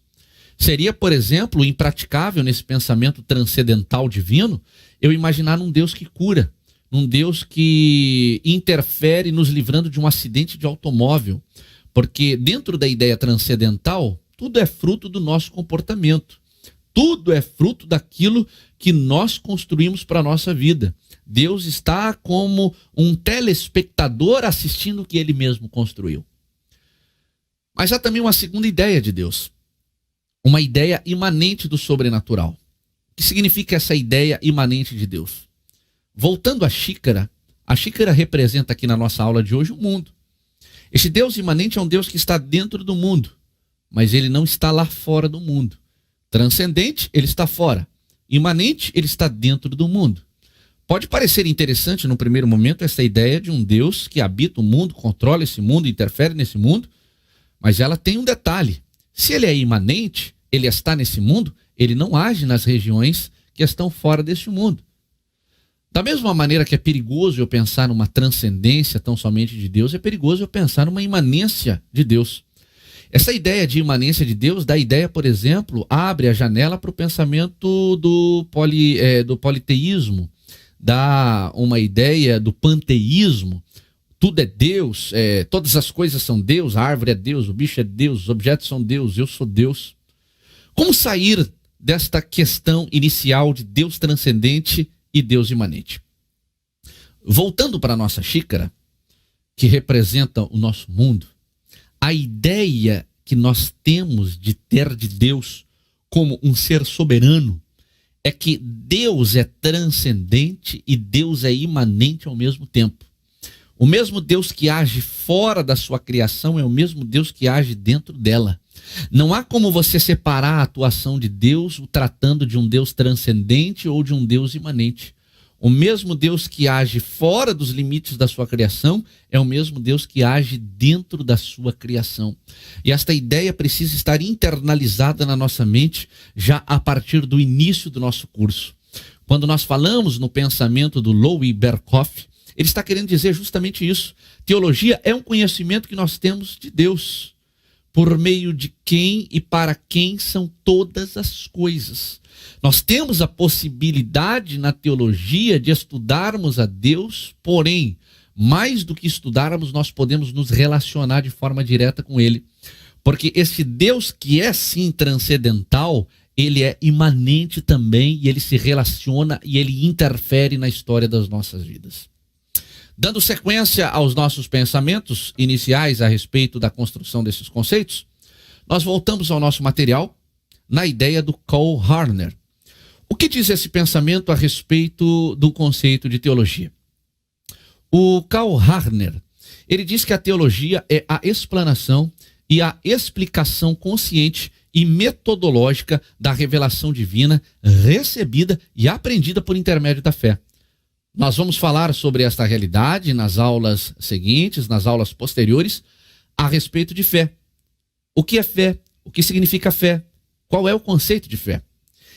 Seria, por exemplo, impraticável nesse pensamento transcendental divino eu imaginar um Deus que cura, um Deus que interfere nos livrando de um acidente de automóvel, porque dentro da ideia transcendental, tudo é fruto do nosso comportamento, tudo é fruto daquilo que nós construímos para a nossa vida. Deus está como um telespectador assistindo o que ele mesmo construiu. Mas há também uma segunda ideia de Deus, uma ideia imanente do sobrenatural. O que significa essa ideia imanente de Deus? Voltando à xícara, a xícara representa aqui na nossa aula de hoje o mundo. Este Deus imanente é um Deus que está dentro do mundo, mas ele não está lá fora do mundo. Transcendente, ele está fora. Imanente, ele está dentro do mundo. Pode parecer interessante no primeiro momento essa ideia de um Deus que habita o mundo, controla esse mundo, interfere nesse mundo, mas ela tem um detalhe. Se ele é imanente, ele está nesse mundo, ele não age nas regiões que estão fora deste mundo. Da mesma maneira que é perigoso eu pensar numa transcendência tão somente de Deus, é perigoso eu pensar numa imanência de Deus. Essa ideia de imanência de Deus dá ideia, por exemplo, abre a janela para o pensamento do politeísmo, dá uma ideia do panteísmo. Tudo é Deus, todas as coisas são Deus, a árvore é Deus, o bicho é Deus, os objetos são Deus, eu sou Deus. Como sair desta questão inicial de Deus transcendente e Deus imanente? Voltando para a nossa xícara, que representa o nosso mundo, a ideia que nós temos de ter de Deus como um ser soberano é que Deus é transcendente e Deus é imanente ao mesmo tempo. O mesmo Deus que age fora da sua criação é o mesmo Deus que age dentro dela. Não há como você separar a atuação de Deus o tratando de um Deus transcendente ou de um Deus imanente. O mesmo Deus que age fora dos limites da sua criação é o mesmo Deus que age dentro da sua criação. E esta ideia precisa estar internalizada na nossa mente já a partir do início do nosso curso. Quando nós falamos no pensamento do Louis Berkhoff, ele está querendo dizer justamente isso. Teologia é um conhecimento que nós temos de Deus, por meio de quem e para quem são todas as coisas. Nós temos a possibilidade na teologia de estudarmos a Deus, porém, mais do que estudarmos, nós podemos nos relacionar de forma direta com Ele. Porque esse Deus que é sim transcendental, ele é imanente também e ele se relaciona e ele interfere na história das nossas vidas. Dando sequência aos nossos pensamentos iniciais a respeito da construção desses conceitos, nós voltamos ao nosso material na ideia do Karl Rahner. O que diz esse pensamento a respeito do conceito de teologia? O Karl Rahner, ele diz que a teologia é a explanação e a explicação consciente e metodológica da revelação divina recebida e aprendida por intermédio da fé. Nós vamos falar sobre esta realidade nas aulas seguintes, nas aulas posteriores, a respeito de fé. O que é fé? O que significa fé? Qual é o conceito de fé?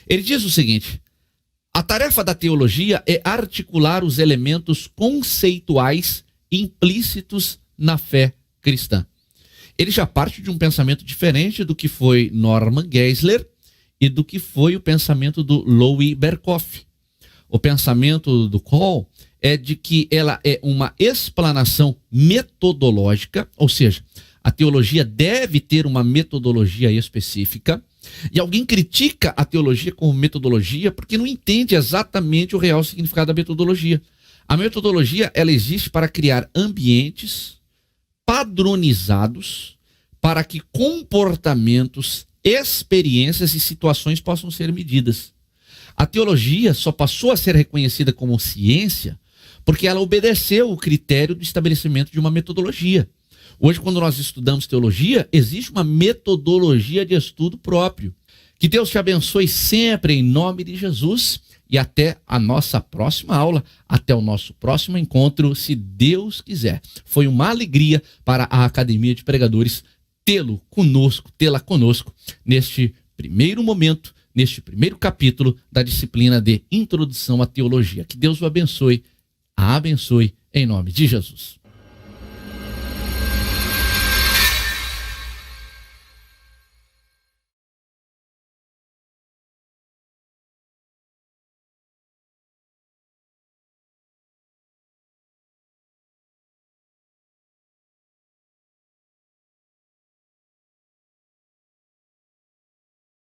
Ele diz o seguinte: a tarefa da teologia é articular os elementos conceituais implícitos na fé cristã. Ele já parte de um pensamento diferente do que foi Norman Geisler e do que foi o pensamento do Louis Berkhoff. O pensamento do Karl é de que ela é uma explanação metodológica, ou seja, a teologia deve ter uma metodologia específica, e alguém critica a teologia como metodologia porque não entende exatamente o real significado da metodologia. A metodologia, ela existe para criar ambientes padronizados para que comportamentos, experiências e situações possam ser medidas. A teologia só passou a ser reconhecida como ciência porque ela obedeceu o critério do estabelecimento de uma metodologia. Hoje, quando nós estudamos teologia, existe uma metodologia de estudo próprio. Que Deus te abençoe sempre em nome de Jesus e até a nossa próxima aula, até o nosso próximo encontro, se Deus quiser. Foi uma alegria para a Academia de Pregadores tê-la conosco neste primeiro momento neste primeiro capítulo da disciplina de Introdução à Teologia. Que Deus o abençoe, a abençoe, em nome de Jesus.